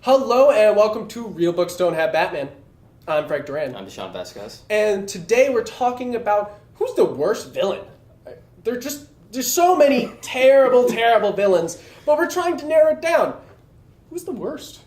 Hello and welcome to Real Books Don't Have Batman. I'm Frank Duran. I'm Deshaun Vasquez. And today we're talking about who's the worst villain. There's so many terrible, terrible villains, but we're trying to narrow it down. Who's the worst?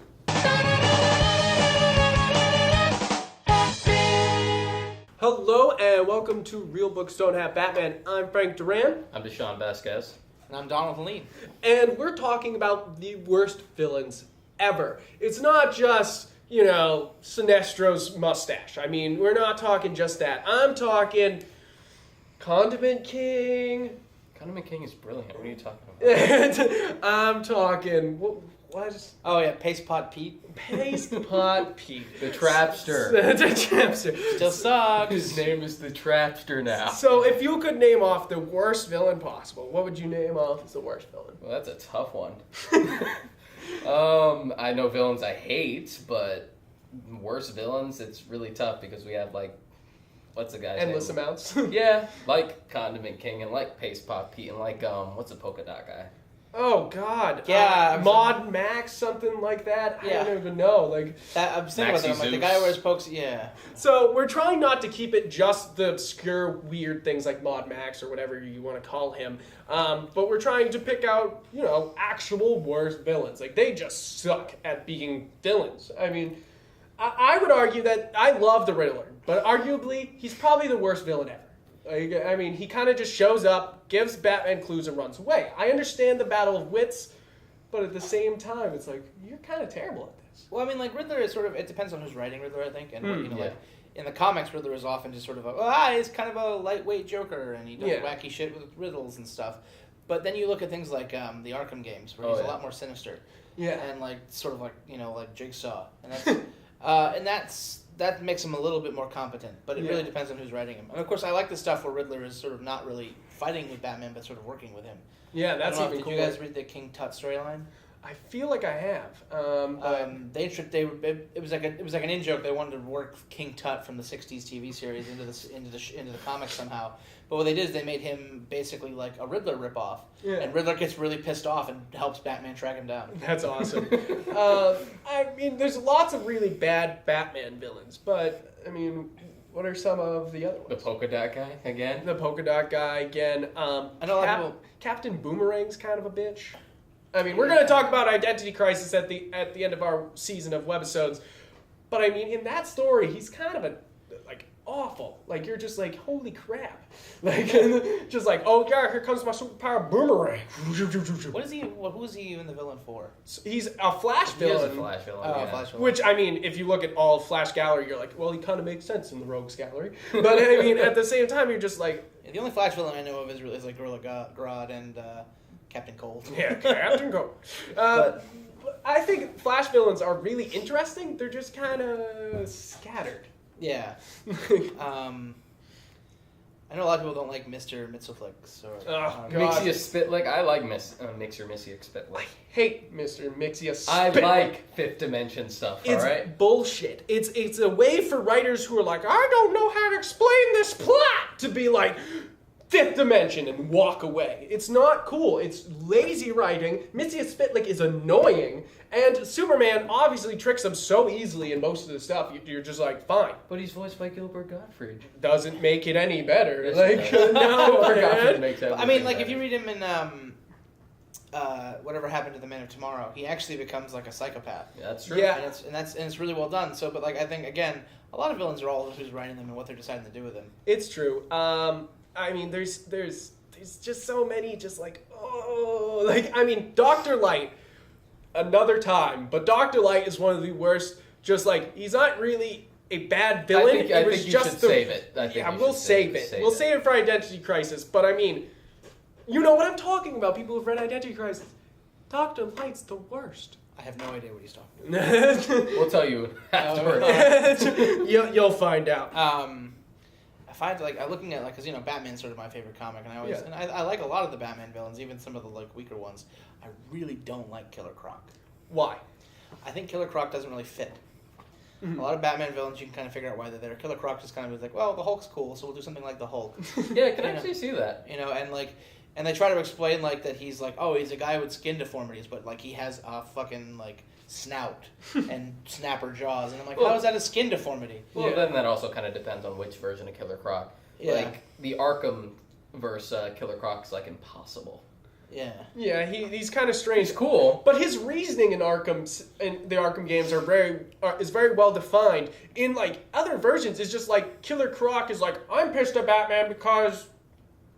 Hello and welcome to Real Books Don't Have Batman. I'm Frank Duran. I'm Deshaun Vasquez. And I'm Donald Helene. And we're talking about the worst villains ever. It's not just, Sinestro's mustache. I mean, we're not talking just that. I'm talking Condiment King. Condiment King is brilliant. What are you talking about? I'm talking... What? Oh, yeah, Paste Pot Pete. Paste Pot Pete. The Trapster. The Trapster. Still sucks. His name is the Trapster now. So if you could name off the worst villain possible, what would you name off as the worst villain? Well, that's a tough one. I know villains I hate, but worst villains, it's really tough because we have, what's the guy's Endless name? amounts. Yeah, like Condiment King and like Paste Pot Pete and what's a polka dot guy? Oh, God. Yeah. Mod Max, something like that. Yeah. I don't even know. I'm thinking about that. I'm like, the guy who wears pokes, yeah. So we're trying not to keep it just the obscure, weird things like Mod Max or whatever you want to call him. But we're trying to pick out, actual worst villains. They just suck at being villains. I mean, I would argue that I love the Riddler, but arguably, he's probably the worst villain ever. He kind of just shows up, gives Batman clues, and runs away. I understand the battle of wits, but at the same time, it's like, you're kind of terrible at this. Well, Riddler is sort of, it depends on who's writing Riddler, I think. And, yeah. In the comics, Riddler is often just sort of he's kind of a lightweight Joker, and he does wacky shit with riddles and stuff. But then you look at things like the Arkham games, where he's a lot more sinister. Yeah. And, like Jigsaw. And that makes him a little bit more competent, but it really depends on who's writing him. And of course, I like the stuff where Riddler is sort of not really fighting with Batman, but sort of working with him. Yeah, that's even cool. Did you guys read the King Tut storyline? I feel like I have. It was like an in joke. They wanted to work King Tut from the '60s TV series into the comics somehow. But what they did is they made him basically like a Riddler ripoff. Yeah. And Riddler gets really pissed off and helps Batman track him down. That's awesome. There's lots of really bad Batman villains, but what are some of the other ones? The polka dot guy again. The polka dot guy again. I know Captain Boomerang's kind of a bitch. We're going to talk about Identity Crisis at the end of our season of Webisodes, but in that story, he's kind of awful. You're just like, holy crap. Just like, oh yeah, here comes my superpower boomerang. What is he? Who is he even the villain for? He's a Flash villain. He is a Flash villain. Oh, yeah. Flash villain. Which, if you look at all Flash Gallery, you're like, well, he kind of makes sense in the Rogues Gallery. But, at the same time, you're just like... The only Flash villain I know of is Gorilla Grodd and Captain Cold. Yeah, Captain Cold. But I think Flash villains are really interesting. They're just kind of scattered. Yeah. I know a lot of people don't like Mr. Mitsoflix or Mixia Spitlick. I like Mixer Missy Spitlick. I hate Mr. Mixia Spitlick. I like fifth dimension stuff, It's bullshit. It's a way for writers who are like, I don't know how to explain this plot, to be like, fifth dimension and walk away. It's not cool. It's lazy writing. Missy Spitlick is annoying, and Superman obviously tricks him so easily in most of the stuff. You're just like, fine. But he's voiced by Gilbert Gottfried. Doesn't make it any better. Yes, No, Gottfried makes everything if you read him in Whatever Happened to the Man of Tomorrow, he actually becomes like a psychopath. Yeah, that's true. Yeah, and it's really well done. So, but I think again, a lot of villains are all who's writing them and what they're deciding to do with them. It's true. There's just so many, Dr. Light, another time, but Dr. Light is one of the worst, he's not really a bad villain. I think you should save it. We'll save it. We'll save it for Identity Crisis, but you know what I'm talking about, people who've read Identity Crisis. Dr. Light's the worst. I have no idea what he's talking about. We'll tell you afterwards. You'll find out. I find looking at because Batman's sort of my favorite comic, and I like a lot of the Batman villains, even some of the weaker ones. I really don't like Killer Croc. Why? I think Killer Croc doesn't really fit. Mm-hmm. A lot of Batman villains, you can kind of figure out why they're there. Killer Croc just kind of is like, well, the Hulk's cool, so we'll do something like the Hulk. Yeah, I can actually see that. And And they try to explain like that he's like, oh, he's a guy with skin deformities, but like he has a fucking like snout and snapper jaws, and I'm like, how is that a skin deformity? Well, then that also kind of depends on which version of Killer Croc. Yeah. Like the Arkham versus Killer Croc is like impossible. Yeah. Yeah, he's kind of strange. He's cool, but his reasoning in the Arkham games is very well defined. In like other versions, it's just like Killer Croc is like, I'm pissed at Batman because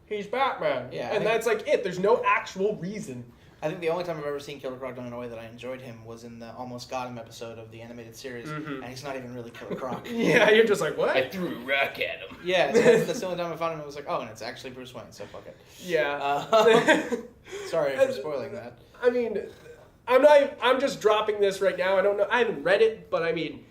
he's Batman. Yeah, and that's like it. There's no actual reason. I think the only time I've ever seen Killer Croc done in a way that I enjoyed him was in the Almost Got Him episode of the animated series, and he's not even really Killer Croc. Yeah, you're just like, what? I threw a rock at him. Yeah, that's the only time I found him. I was like, oh, and it's actually Bruce Wayne, so fuck it. Yeah. Sorry for spoiling that. I mean, I'm just dropping this right now. I don't know. I haven't read it, but I mean,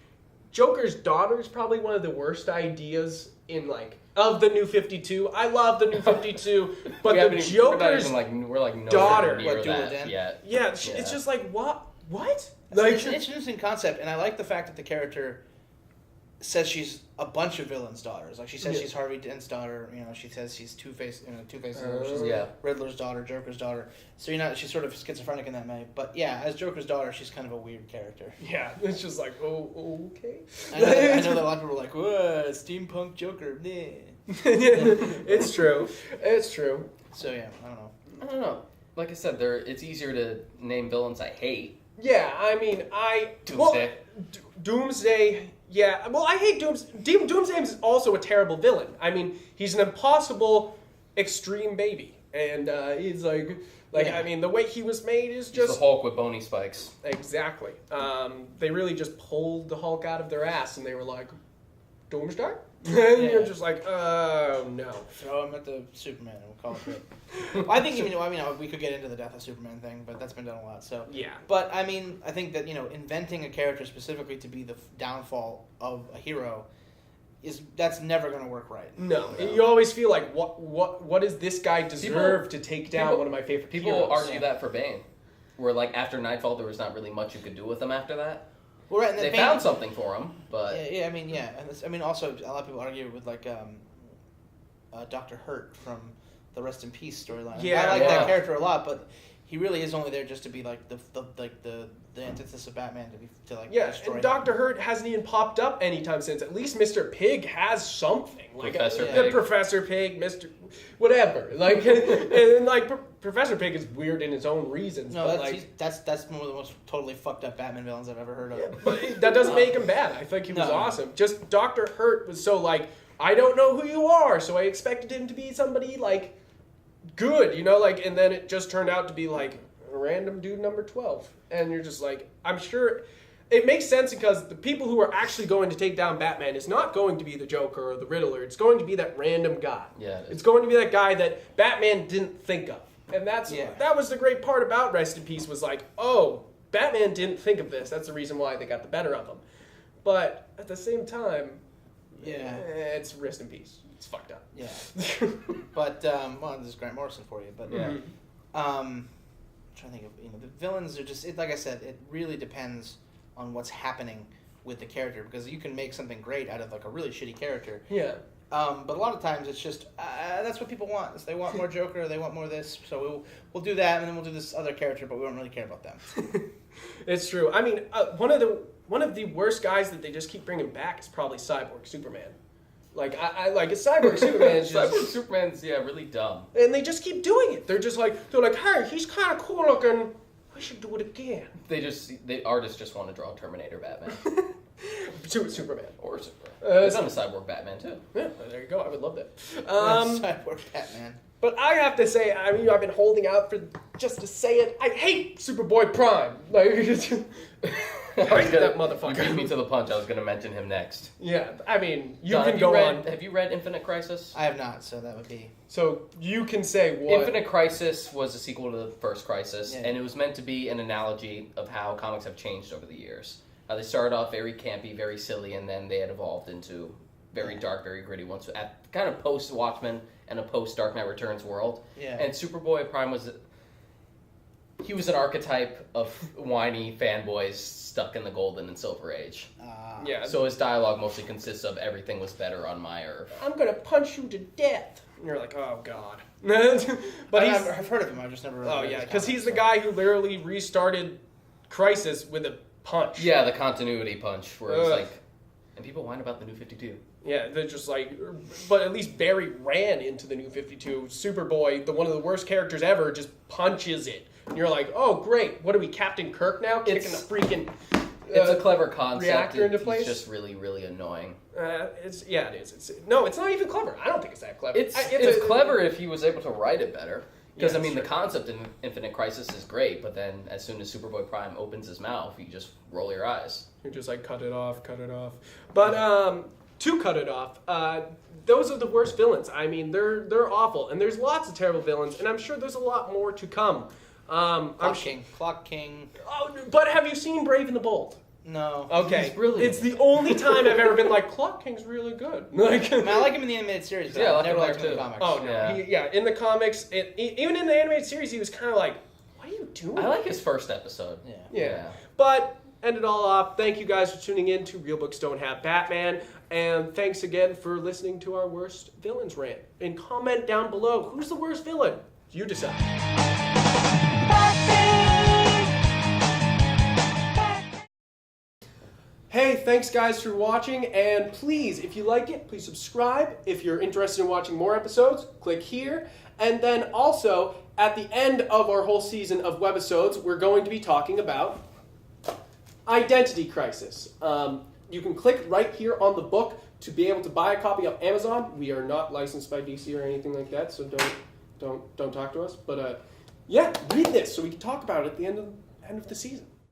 Joker's daughter is probably one of the worst ideas in like of the New 52. I love the New 52, but the Joker's we're daughter near what, that yet. Yeah, it's just like what? Like, it's an interesting concept, and I like the fact that the character says she's a bunch of villains' daughters. Like she says she's Harvey Dent's daughter. You know, she says she's Two-Face. Two-Face's daughter. She's Riddler's daughter, Joker's daughter. So she's sort of schizophrenic in that way. But yeah, as Joker's daughter, she's kind of a weird character. Yeah, it's just like, oh, okay. I know that a lot of people are like, whoa, steampunk Joker. It's true. It's true. So yeah, I don't know. Like I said, it's easier to name villains I hate. Yeah, I mean, Doomsday. Doomsday. Yeah, well, I hate Doomsday. Doomsday is also a terrible villain. I mean, he's an impossible extreme baby, and he's like, I mean, the way he was made is just he's the Hulk with bony spikes. Exactly. They really just pulled the Hulk out of their ass, and they were like, Doomsday? And you're just like, oh, no. Throw him at the Superman and we'll call it good. I think, we could get into the death of Superman thing, but that's been done a lot, so. Yeah. But, I mean, I think that, inventing a character specifically to be the downfall of a hero that's never going to work right. No. You always feel like, what does this guy deserve to take down one of my favorite people heroes? argue that for Bane, where, like, after Nightfall, there was not really much you could do with him after that. Well, right, and they found something for him, but and also a lot of people argue with like Dr. Hurt from the Rest in Peace storyline. Yeah, I like that character a lot, but he really is only there just to be like the antithesis of Batman to destroy and him. Dr. Hurt hasn't even popped up anytime since. At least Mr. Pig has something. Professor Pig. Professor Pig, Mr. Whatever. Like, and like Professor Pig is weird in his own reasons. No, but that's one of the most totally fucked up Batman villains I've ever heard of. Yeah, but that doesn't make him bad. I think he was awesome. Just Dr. Hurt was so like, I don't know who you are, so I expected him to be somebody like good, and then it just turned out to be like a random dude number 12. And you're just like, I'm sure it makes sense because the people who are actually going to take down Batman is not going to be the Joker or the Riddler. It's going to be that random guy. Yeah, it's going to be that guy that Batman didn't think of. And that was the great part about Rest in Peace was like, oh, Batman didn't think of this. That's the reason why they got the better of him. But at the same time, it's Rest in Peace. It's fucked up. Yeah. But, this is Grant Morrison for you. But, I'm trying to think of, the villains are just, like I said, it really depends on what's happening with the character, because you can make something great out of like a really shitty character. Yeah. But a lot of times it's just that's what people want. They want more Joker. They want more this. So we'll do that, and then we'll do this other character, but we don't really care about them. It's true. I mean, one of the worst guys that they just keep bringing back is probably Cyborg Superman. Like I like a Cyborg Superman is just Cyborg Superman's really dumb, and they just keep doing it. They're like, hey, he's kind of cool looking. We should do it again. The artists just want to draw Terminator Batman. Superman. Or Superman. They've done a Cyborg Batman, too. Yeah, there you go. I would love that. Cyborg Batman. But I have to say, I've been holding out for just to say it. I hate Superboy Prime. Like, I hate that motherfucker. You beat me to the punch. I was going to mention him next. Yeah, I mean, John, can go on. Have you read Infinite Crisis? I have not, so that would be... So you can say what? Infinite Crisis was a sequel to the first Crisis, and it was meant to be an analogy of how comics have changed over the years. They started off very campy, very silly, and then they had evolved into very dark, very gritty ones. At kind of post-Watchmen and a post-Dark Knight Returns world. Yeah. And Superboy Prime was he was an archetype of whiny fanboys stuck in the golden and silver age. Yeah. So his dialogue mostly consists of everything was better on my Earth. I'm gonna punch you to death. And you're like, oh god. But I've heard of him. I've just never. Really Oh read yeah, his because he's comics, the so. guy who literally restarted Crisis with a punch. Yeah, the continuity punch, where it was like, and people whine about the New 52. Yeah, they're just like, but at least Barry ran into the New 52. Superboy, one of the worst characters ever, just punches it. And you're like, oh great, what are we, Captain Kirk now? Kicking the freaking It's a clever concept. reactor into place. It's just really, really annoying. It is. It's not even clever. I don't think it's that clever. It's clever if he was able to write it better. Because, I mean, the concept in Infinite Crisis is great, but then as soon as Superboy Prime opens his mouth, you just roll your eyes. You're just like, cut it off. But to cut it off, those are the worst villains. I mean, they're awful. And there's lots of terrible villains, and I'm sure there's a lot more to come. Clock King. Oh, but have you seen Brave and the Bold? No. Okay. He's brilliant. It's the only time I've ever been like, Clock King's really good. Like, I mean, I like him in the animated series, but I never liked him in the comics. Oh, no. In the comics, even in the animated series, he was kind of like, what are you doing? I like his first episode. Yeah. But, end it all off, thank you guys for tuning in to Real Books Don't Have Batman, and thanks again for listening to our worst villains rant. And comment down below, who's the worst villain? You decide. Hey, thanks guys for watching, and please, if you like it, please subscribe. If you're interested in watching more episodes, click here. And then also, at the end of our whole season of Webisodes, we're going to be talking about Identity Crisis. You can click right here on the book to be able to buy a copy of Amazon. We are not licensed by DC or anything like that, so don't talk to us. But yeah, read this so we can talk about it at the end of the season.